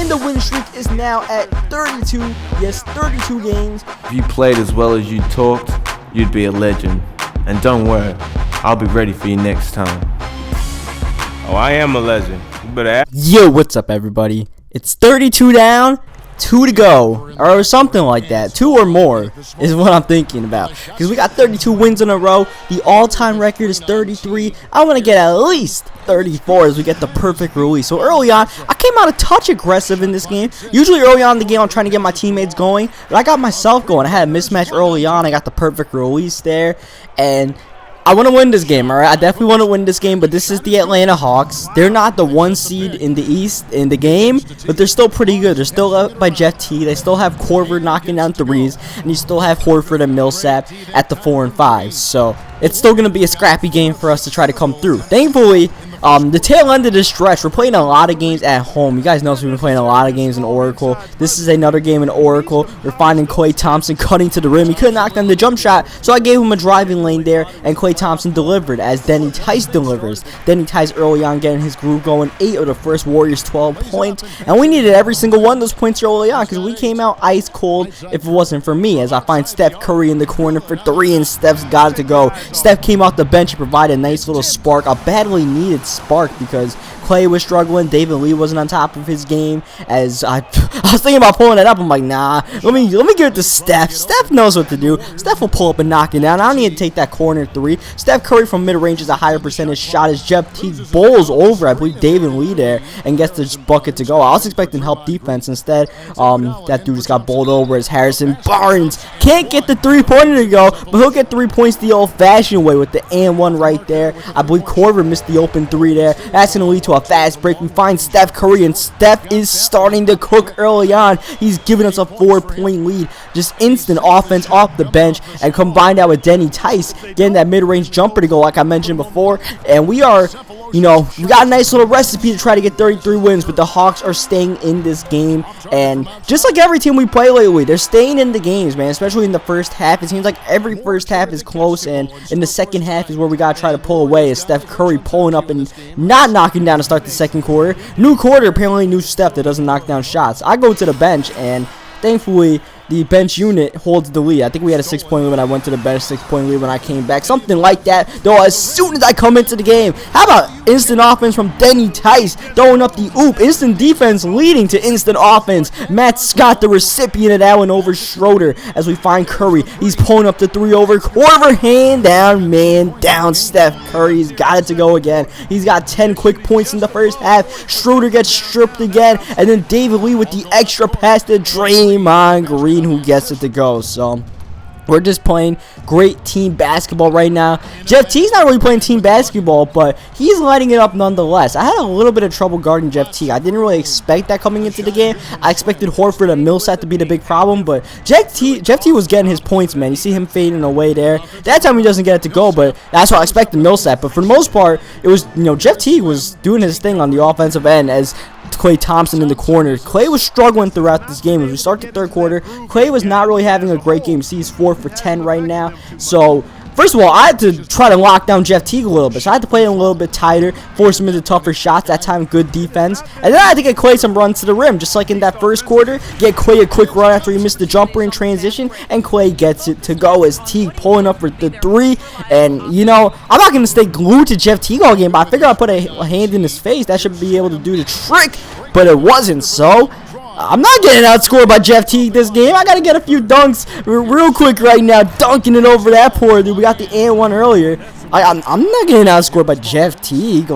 and the win streak is now at 32. Yes, 32 games. If you played as well as you talked, you'd be a legend. And don't worry, I'll be ready for you next time. Oh, I am a legend. You better ask. Yo, what's up, everybody? It's 32 down, 2 to go, or something like that. 2 or more is what I'm thinking about, because we got 32 wins in a row. The all-time record is 33. I want to get at least 34 as we get the perfect release. So early on, I came out a touch aggressive in this game. Usually early on in the game, I'm trying to get my teammates going, but I got myself going. I had a mismatch early on. I got the perfect release there, and I want to win this game, alright? I definitely want to win this game, but this is the Atlanta Hawks. They're not the 1 seed in the East in the game, but they're still pretty good. They're still up by Jeff T. They still have Horford knocking down threes, and you still have Horford and Millsap at the 4 and 5. So it's still going to be a scrappy game for us to try to come through. Thankfully, the tail end of this stretch, we're playing a lot of games at home. You guys know we've been playing a lot of games in Oracle. This is another game in Oracle. We're finding Klay Thompson cutting to the rim. He couldn't knock down the jump shot, so I gave him a driving lane there, and Klay Thompson delivered as Denny Tice delivers. Denny Tice early on getting his groove going. 8 of the first Warriors 12 points, and we needed every single one of those points early on because we came out ice cold if it wasn't for me, as I find Steph Curry in the corner for 3, and Steph's got it to go. Steph came off the bench and provided a nice little spark, a badly needed spark, because Klay was struggling. David Lee wasn't on top of his game. As I was thinking about pulling it up, I'm like, nah, let me give it to Steph. Steph knows what to do. Steph will pull up and knock it down. I don't need to take that corner 3. Steph Curry from mid-range is a higher percentage shot as Jeff T bowls over, I believe, David Lee there and gets the bucket to go. I was expecting help defense. Instead, that dude just got bowled over as Harrison Barnes can't get the 3-pointer to go, but he'll get 3 points the old-fashioned way with the and 1 right there. I believe Horford missed the open 3 there. That's going to lead to a fast break. We find Steph Curry, and Steph is starting to cook early on. He's giving us a 4-point lead. Just instant offense off the bench, and combined out with Denny Tice getting that mid-range jumper to go like I mentioned before. And we are, we got a nice little recipe to try to get 33 wins, but the Hawks are staying in this game. And just like every team we play lately, they're staying in the games, man, especially in the first half. It seems like every first half is close, and in the second half is where we got to try to pull away, as Steph Curry pulling up and not knocking down to start the second quarter. New quarter, apparently new Steph that doesn't knock down shots. I go to the bench, and thankfully the bench unit holds the lead. I think we had a 6-point lead when I went to the bench, 6-point lead when I came back. Something like that, though, as soon as I come into the game. How about instant offense from Denny Tice, throwing up the oop. Instant defense leading to instant offense. Matt Scott, the recipient of that one, over Schroeder, as we find Curry. He's pulling up the 3 over Corver. Hand down, man down. Steph Curry's got it to go again. He's got 10 quick points in the first half. Schroeder gets stripped again, and then David Lee with the extra pass to Draymond Green, who gets it to go. So we're just playing great team basketball right now. Jeff T's not really playing team basketball, but he's lighting it up nonetheless. I had a little bit of trouble guarding Jeff T. I didn't really expect that coming into the game. I expected Horford and Millsap to be the big problem, but Jeff T was getting his points, man. You see him fading away there. That time he doesn't get it to go, but that's what I expected Millsap. But for the most part, it was, Jeff T was doing his thing on the offensive end as Klay Thompson in the corner. Klay was struggling throughout this game. As we start the third quarter, Klay was not really having a great game. See, he's 4 for 10 right now. So first of all, I had to try to lock down Jeff Teague a little bit. So I had to play him a little bit tighter, force him into tougher shots. That time, good defense. And then I had to get Klay some runs to the rim, just like in that first quarter. Get Klay a quick run after he missed the jumper in transition, and Klay gets it to go as Teague pulling up for the 3. And, I'm not going to stay glued to Jeff Teague all game, but I figured I'd put a hand in his face. That should be able to do the trick, but it wasn't so. I'm not getting outscored by Jeff Teague this game. I got to get a few dunks real quick right now, dunking it over that poor dude. We got the and 1 earlier. I'm not getting outscored by Jeff Teague.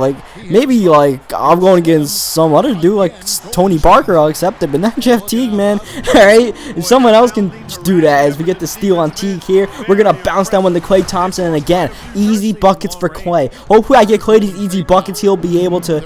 Maybe I'm going against some other dude like Tony Parker. I'll accept it, but not Jeff Teague, man. All right, if someone else can do that, as we get the steal on Teague here, we're gonna bounce down one to Klay Thompson, and again, easy buckets for Klay. Hopefully, I get Klay these easy buckets. He'll be able to,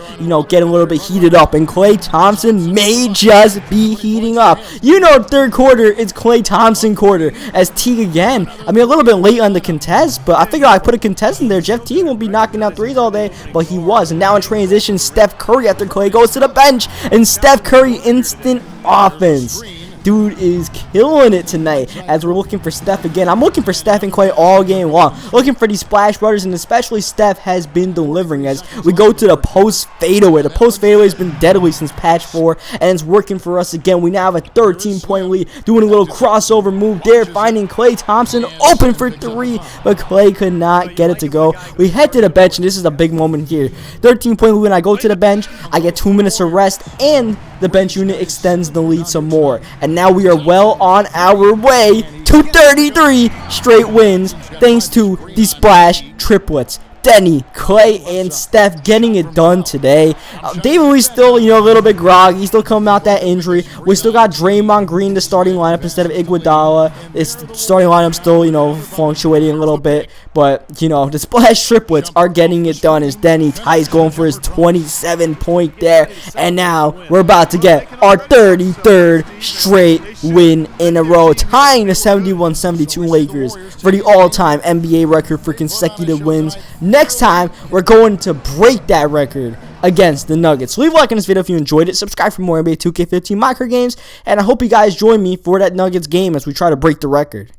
get a little bit heated up, and Klay Thompson may just be heating up. Third quarter, it's Klay Thompson quarter as Teague again. A little bit late on the contest, but I figured I put a contest in there. Jeff Teague won't be knocking out threes all day, but he was. And now in transition, Steph Curry after Klay goes to the bench, and Steph Curry instant offense. Dude is killing it tonight as we're looking for Steph again. I'm looking for Steph and Clay all game long. Looking for these splash brothers, and especially Steph has been delivering as we go to the post fadeaway. The post fadeaway has been deadly since patch 4, and it's working for us again. We now have a 13-point lead. Doing a little crossover move there, finding Klay Thompson open for 3, but Klay could not get it to go. We head to the bench, and this is a big moment here. 13-point lead. When I go to the bench, I get 2 minutes of rest, and the bench unit extends the lead some more. And now we are well on our way to 33 straight wins thanks to the splash triplets. Denny, Klay, and Steph getting it done today. David Lee's still, a little bit groggy. He's still coming out that injury. We still got Draymond Green, the starting lineup, instead of Iguodala. It's starting lineup still, fluctuating a little bit. But, the splash triplets are getting it done as Denny Ty's going for his 27-point there. And now we're about to get our 33rd straight win in a row, tying the 71-72 Lakers for the all-time NBA record for consecutive wins. Next time, we're going to break that record against the Nuggets. So leave a like on this video if you enjoyed it. Subscribe for more NBA 2K15 micro games. And I hope you guys join me for that Nuggets game as we try to break the record.